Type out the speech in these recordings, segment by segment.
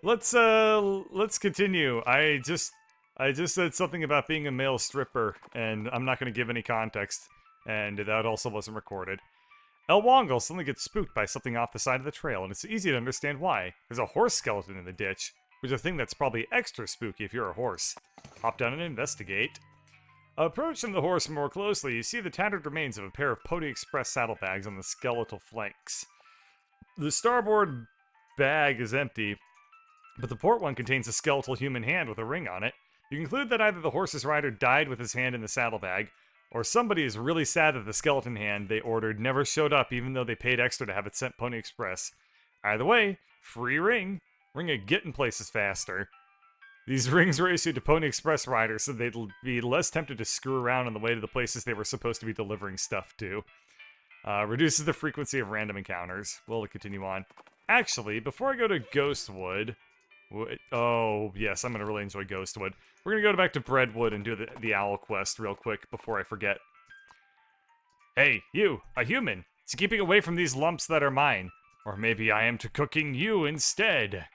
Let's continue. I just said something about being a male stripper, and I'm not going to give any context, and that also wasn't recorded. El Wongle suddenly gets spooked by something off the side of the trail, and it's easy to understand why. There's a horse skeleton in the ditch, which is a thing that's probably extra spooky if you're a horse. Hop down and investigate. Approaching the horse more closely, you see the tattered remains of a pair of Pony Express saddlebags on the skeletal flanks. The starboard bag is empty, but the port one contains a skeletal human hand with a ring on it. You conclude that either the horse's rider died with his hand in the saddlebag, or somebody is really sad that the skeleton hand they ordered never showed up even though they paid extra to have it sent Pony Express. Either way, free ring. Ring of getting places faster. These rings were issued to Pony Express riders so they'd be less tempted to screw around on the way to the places they were supposed to be delivering stuff to. Reduces the frequency of random encounters. We'll continue on. Actually, before I go to Ghostwood... Oh, yes, I'm going to really enjoy Ghostwood. We're going to go back to Breadwood and do the owl quest real quick before I forget. Hey, you, a human. It's keeping away from these lumps that are mine. Or maybe I am to cooking you instead.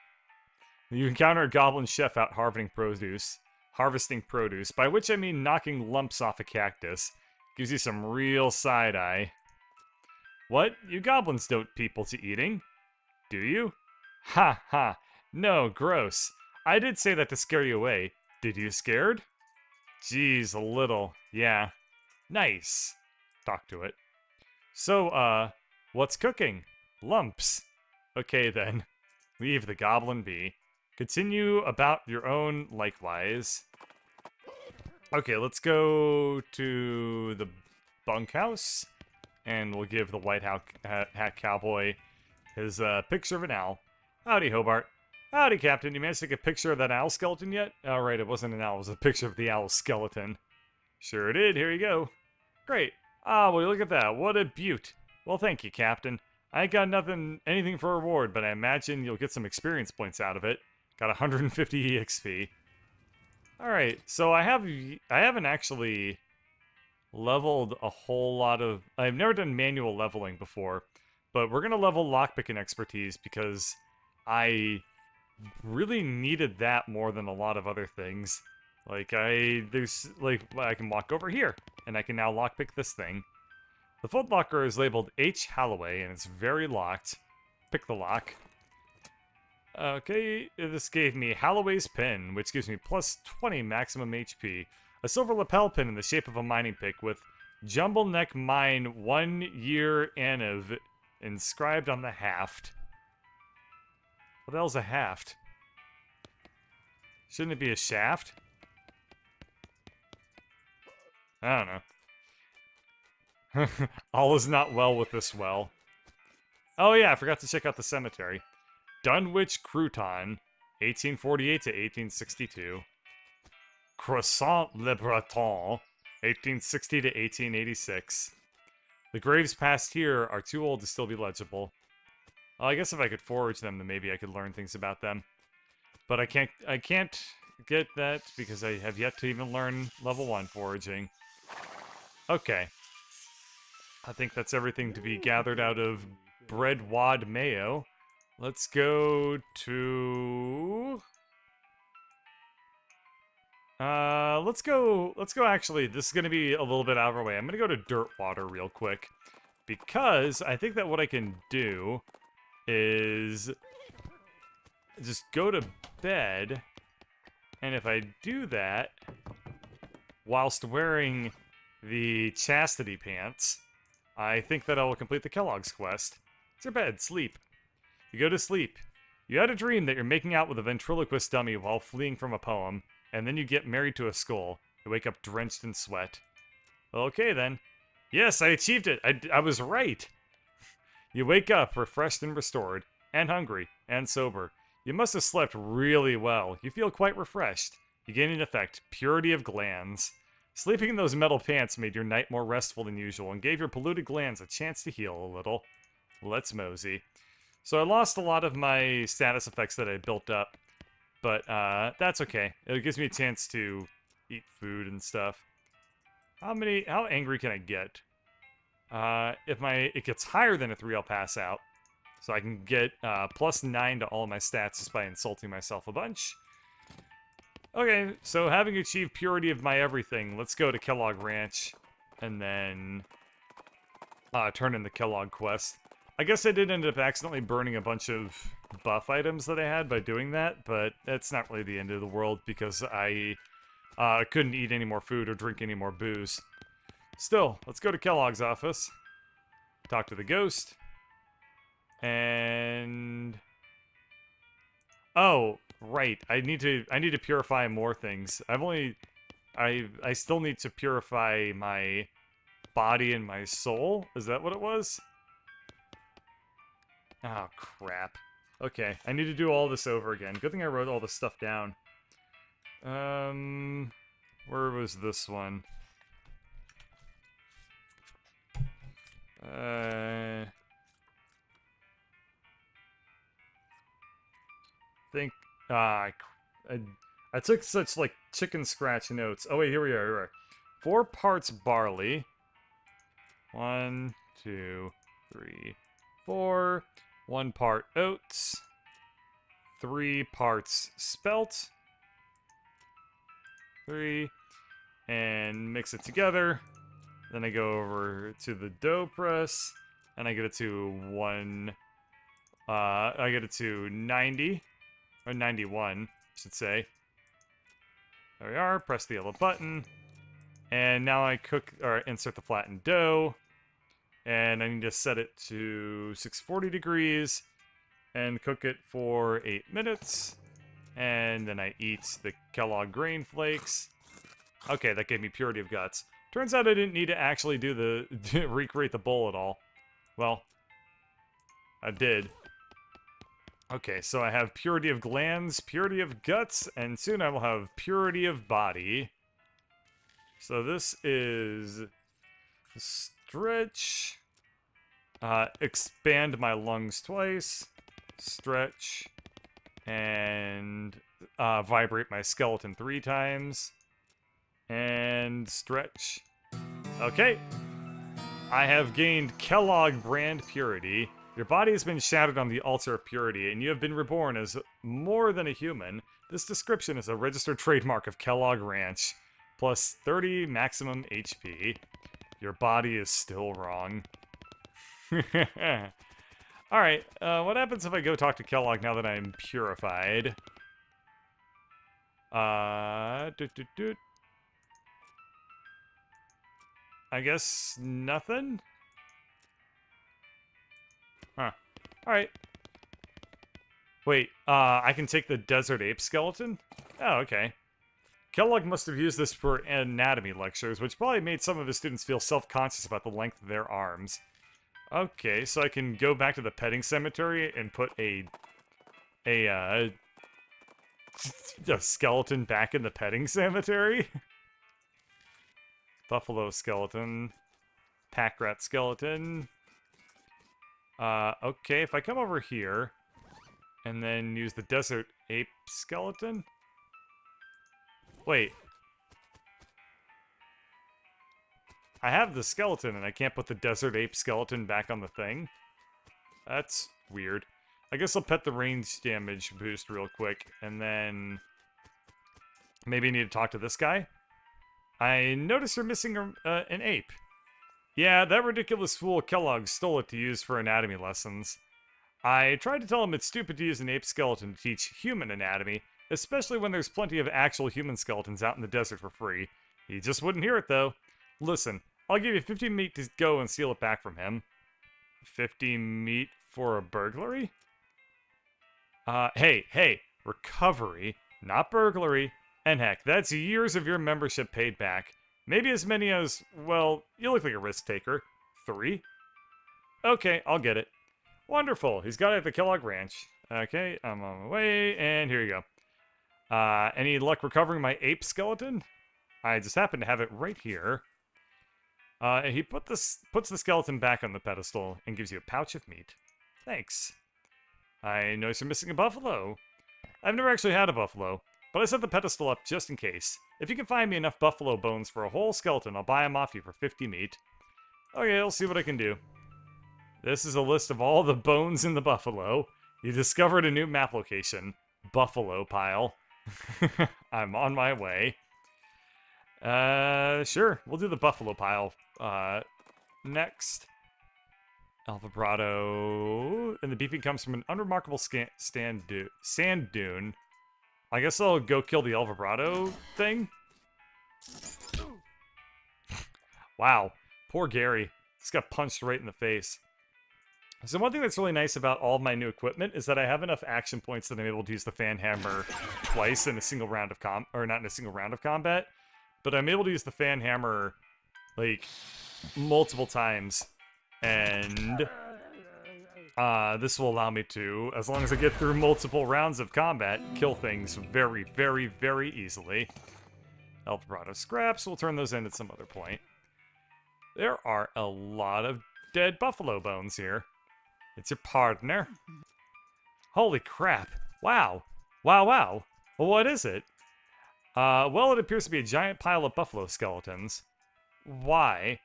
You encounter a goblin chef out harvesting produce, by which I mean knocking lumps off a cactus. Gives you some real side-eye. What? You goblins don't people to eating? Do you? Ha ha. No, gross. I did say that to scare you away. Did you scared? Geez, a little. Yeah. Nice. Talk to it. So, what's cooking? Lumps. Okay then. Leave the goblin be. Continue about your own likewise. Okay, let's go to the bunkhouse. And we'll give the white hat cowboy his picture of an owl. Howdy, Hobart. Howdy, Captain. You managed to take a picture of that owl skeleton yet? Oh, right, it wasn't an owl. It was a picture of the owl skeleton. Sure did. Here you go. Great. Ah, well, look at that. What a beaut. Well, thank you, Captain. I ain't got anything for reward, but I imagine you'll get some experience points out of it. Got 150 EXP. Alright, so I haven't actually leveled a whole lot of... I've never done manual leveling before, but we're going to level lockpicking expertise because I really needed that more than a lot of other things. Like, I can walk over here, and I can now lockpick this thing. The footlocker is labeled H. Holloway, and it's very locked. Pick the lock. Okay, this gave me Holloway's pin, which gives me plus 20 maximum HP. A silver lapel pin in the shape of a mining pick with Jumble Neck Mine 1 year Aniv inscribed on the haft. What the hell's a haft? Shouldn't it be a shaft? I don't know. All is not well with this well. Oh yeah, I forgot to check out the cemetery. Dunwich Crouton, 1848 to 1862. Croissant Le Breton, 1860 to 1886. The graves past here are too old to still be legible. Well, I guess if I could forage them, then maybe I could learn things about them. But I can't get that because I have yet to even learn level 1 foraging. Okay. I think that's everything to be gathered out of Bread Wad Mayo. Let's go to... let's go actually, this is going to be a little bit out of our way. I'm going to go to Dirtwater real quick. Because I think that what I can do is just go to bed. And if I do that, whilst wearing the chastity pants, I think that I will complete the Kellogg's quest. It's your bed, sleep. You go to sleep. You had a dream that you're making out with a ventriloquist dummy while fleeing from a poem, and then you get married to a skull. You wake up drenched in sweat. Okay, then. Yes, I achieved it. I was right. You wake up refreshed and restored, and hungry, and sober. You must have slept really well. You feel quite refreshed. You gain an effect, purity of glands. Sleeping in those metal pants made your night more restful than usual and gave your polluted glands a chance to heal a little. Let's mosey. So I lost a lot of my status effects that I built up, but that's okay. It gives me a chance to eat food and stuff. How angry can I get? If it gets higher than a 3, I'll pass out. So I can get +9 to all my stats just by insulting myself a bunch. Okay, so having achieved purity of my everything, let's go to Kellogg Ranch and then turn in the Kellogg quest. I guess I did end up accidentally burning a bunch of buff items that I had by doing that, but that's not really the end of the world because I couldn't eat any more food or drink any more booze. Still, let's go to Kellogg's office, talk to the ghost, and... Oh, right. I need to purify more things. I still need to purify my body and my soul. Is that what it was? Oh, crap. Okay, I need to do all this over again. Good thing I wrote all this stuff down. Where was this one? I took such, like, chicken scratch notes. Oh, wait, here we are, here we are. 4 parts barley. 1, 2, 3, 4. 1 part oats. 3 parts spelt. 3. And mix it together. Then I go over to the dough press. And I get it to 90. Or 91, I should say. There we are. Press the yellow button. And now I insert the flattened dough. And I need to set it to 640 degrees. And cook it for 8 minutes. And then I eat the Kellogg grain flakes. Okay, that gave me purity of guts. Turns out I didn't need to actually do the recreate the bowl at all. Well, I did. Okay, so I have purity of glands, purity of guts, and soon I will have purity of body. So this is stretch, expand my lungs twice, stretch, and vibrate my skeleton 3 times, and stretch. Okay, I have gained Kellogg brand purity. Your body has been shattered on the altar of purity, and you have been reborn as more than a human. This description is a registered trademark of Kellogg Ranch. Plus 30 maximum HP. Your body is still wrong. Alright, what happens if I go talk to Kellogg now that I'm purified? I guess nothing? Huh. Alright. Wait, I can take the desert ape skeleton? Oh, okay. Kellogg must have used this for anatomy lectures, which probably made some of his students feel self-conscious about the length of their arms. Okay, so I can go back to the petting cemetery and put a skeleton back in the petting cemetery? Buffalo skeleton. Pack rat skeleton. Okay, if I come over here and then use the desert ape skeleton. Wait. I have the skeleton and I can't put the desert ape skeleton back on the thing. That's weird. I guess I'll pet the range damage boost real quick and then maybe I need to talk to this guy. I notice you're missing an ape. Yeah, that ridiculous fool Kellogg stole it to use for anatomy lessons. I tried to tell him it's stupid to use an ape skeleton to teach human anatomy, especially when there's plenty of actual human skeletons out in the desert for free. He just wouldn't hear it, though. Listen, I'll give you 50 meat to go and steal it back from him. 50 meat for a burglary? Hey, recovery, not burglary. And heck, that's years of your membership paid back. Maybe as many as, well, you look like a risk taker. 3? Okay, I'll get it. Wonderful, he's got it at the Kellogg Ranch. Okay, I'm on my way, and here you go. Any luck recovering my ape skeleton? I just happen to have it right here. He puts the skeleton back on the pedestal and gives you a pouch of meat. Thanks. I notice you're missing a buffalo. I've never actually had a buffalo, but I set the pedestal up just in case. If you can find me enough buffalo bones for a whole skeleton, I'll buy them off you for 50 meat. Okay, I'll see what I can do. This is a list of all the bones in the buffalo. You discovered a new map location. Buffalo pile. I'm on my way. Sure. We'll do the buffalo pile. Next. El vibrato. And the beeping comes from an unremarkable sand dune. I guess I'll go kill the El vibrato thing. Wow. Poor Gary. Just got punched right in the face. So one thing that's really nice about all of my new equipment is that I have enough action points that I'm able to use the fan hammer twice in a single round of not in a single round of combat, but I'm able to use the fan hammer like multiple times, and this will allow me to, as long as I get through multiple rounds of combat, kill things very, very, very easily. El vibrato scraps, we'll turn those in at some other point. There are a lot of dead buffalo bones here. It's your partner. Holy crap. Wow. Wow, wow. Well, what is it? Well, it appears to be a giant pile of buffalo skeletons. Why?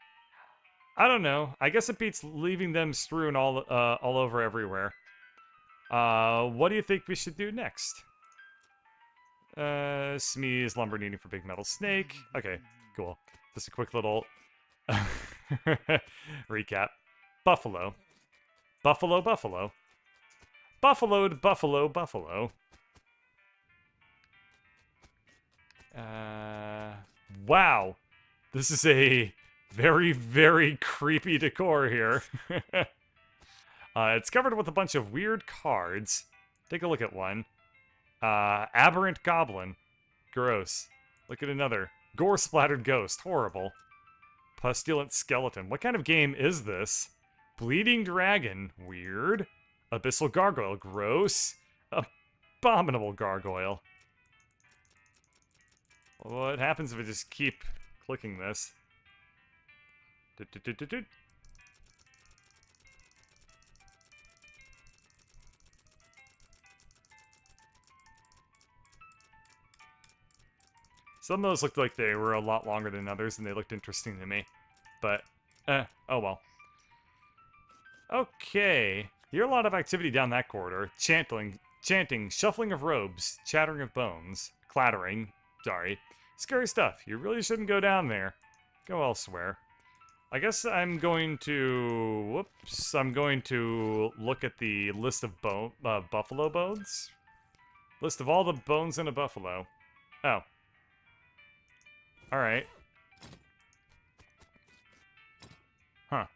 I don't know. I guess it beats leaving them strewn all over everywhere. What do you think we should do next? Smee's lumber needing for big metal snake. Okay, cool. Just a quick little recap. Buffalo. Buffalo, buffalo. Buffaloed, buffalo, buffalo. Wow. This is a very, very creepy decor here. It's covered with a bunch of weird cards. Take a look at one. Aberrant goblin. Gross. Look at another. Gore-splattered ghost. Horrible. Pustulent skeleton. What kind of game is this? Bleeding dragon. Weird. Abyssal gargoyle. Gross. Abominable gargoyle. What happens if I just keep clicking this? Some of those looked like they were a lot longer than others, and they looked interesting to me. But, oh well. Okay. You hear a lot of activity down that corridor. Chanting, shuffling of robes, chattering of bones, clattering, sorry. Scary stuff. You really shouldn't go down there. Go elsewhere. I guess I'm going to, I'm going to look at the list of buffalo bones. List of all the bones in a buffalo. Oh. Alright. Huh.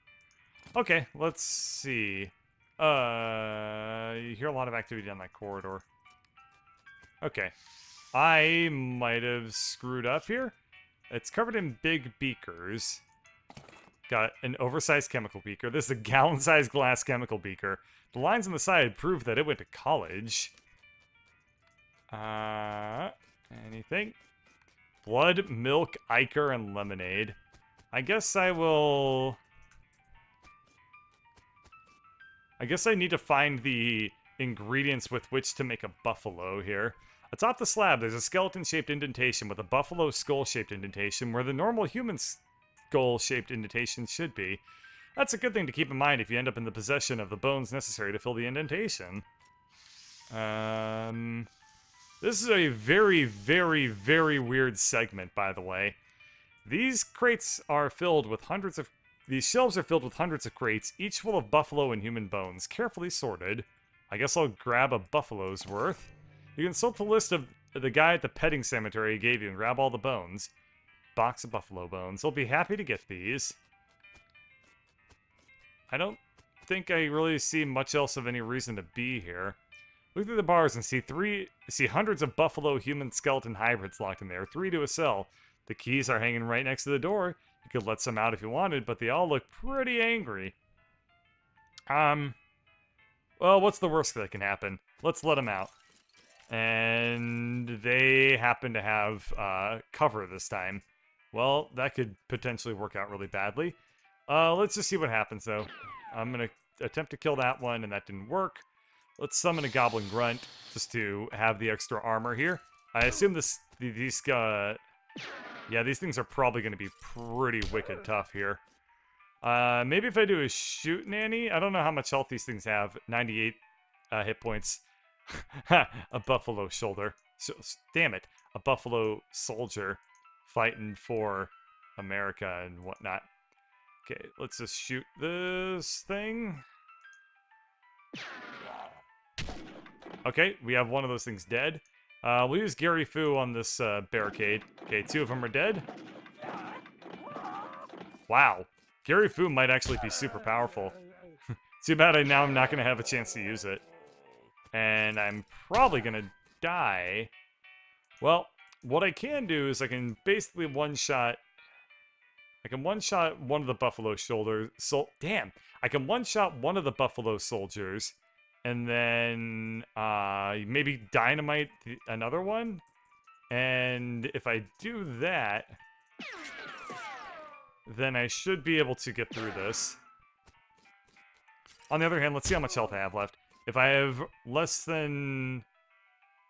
Okay, let's see. You hear a lot of activity down that corridor. Okay. I might have screwed up here. It's covered in big beakers. Got an oversized chemical beaker. This is a gallon-sized glass chemical beaker. The lines on the side prove that it went to college. Anything? Blood, milk, ichor, and lemonade. I guess I will... I guess I need to find the ingredients with which to make a buffalo here. Atop the slab, there's a skeleton-shaped indentation with a buffalo skull-shaped indentation where the normal human skull-shaped indentation should be. That's a good thing to keep in mind if you end up in the possession of the bones necessary to fill the indentation. This is a very, very, very weird segment, by the way. These crates are filled with hundreds of... These shelves are filled with hundreds of crates, each full of buffalo and human bones, carefully sorted. I guess I'll grab a buffalo's worth. You consult the list of the guy at the petting cemetery gave you and grab all the bones. Box of buffalo bones. I'll be happy to get these. I don't think I really see much else of any reason to be here. Look through the bars and see hundreds of buffalo human skeleton hybrids locked in there, 3 to a cell. The keys are hanging right next to the door. You could let some out if you wanted, but they all look pretty angry. Well, what's the worst that can happen? Let's let them out. And they happen to have cover this time. Well, that could potentially work out really badly. Let's just see what happens, though. I'm going to attempt to kill that one, and that didn't work. Let's summon a goblin grunt just to have the extra armor here. I assume these things are probably going to be pretty wicked tough here. Maybe if I do a shoot nanny. I don't know how much health these things have. 98 hit points. A buffalo shoulder. So, damn it. A buffalo soldier fighting for America and whatnot. Okay, let's just shoot this thing. Okay, we have one of those things dead. We'll use Gary Fu on this barricade. Okay, 2 of them are dead. Wow. Gary Fu might actually be super powerful. Too bad I'm not going to have a chance to use it. And I'm probably going to die. Well, what I can do is I can basically one-shot... I can one-shot one of the buffalo shoulders... Damn! I can one-shot one of the buffalo soldiers... And then maybe dynamite another one. And if I do that, then I should be able to get through this. On the other hand, let's see how much health I have left. If I have less than...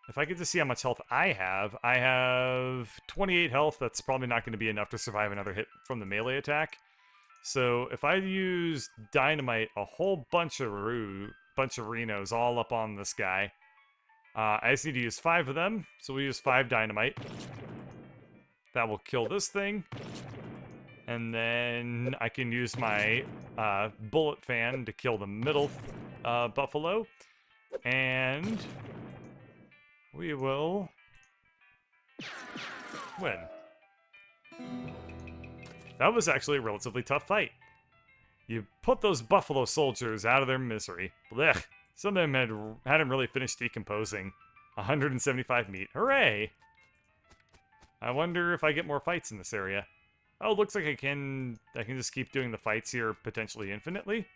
If I get to see how much health I have 28 health. That's probably not going to be enough to survive another hit from the melee attack. So if I use dynamite a whole bunch of Renos all up on this guy. I just need to use 5 of them, so we use 5 dynamite. That will kill this thing. And then I can use my bullet fan to kill the middle buffalo. And we will win. That was actually a relatively tough fight. You put those buffalo soldiers out of their misery. Blech. Some of them hadn't really finished decomposing. 175 meat. Hooray! I wonder if I get more fights in this area. Oh, looks like I can just keep doing the fights here potentially infinitely.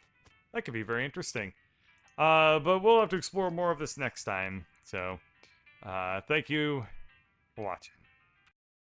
That could be very interesting. But we'll have to explore more of this next time. So, thank you for watching.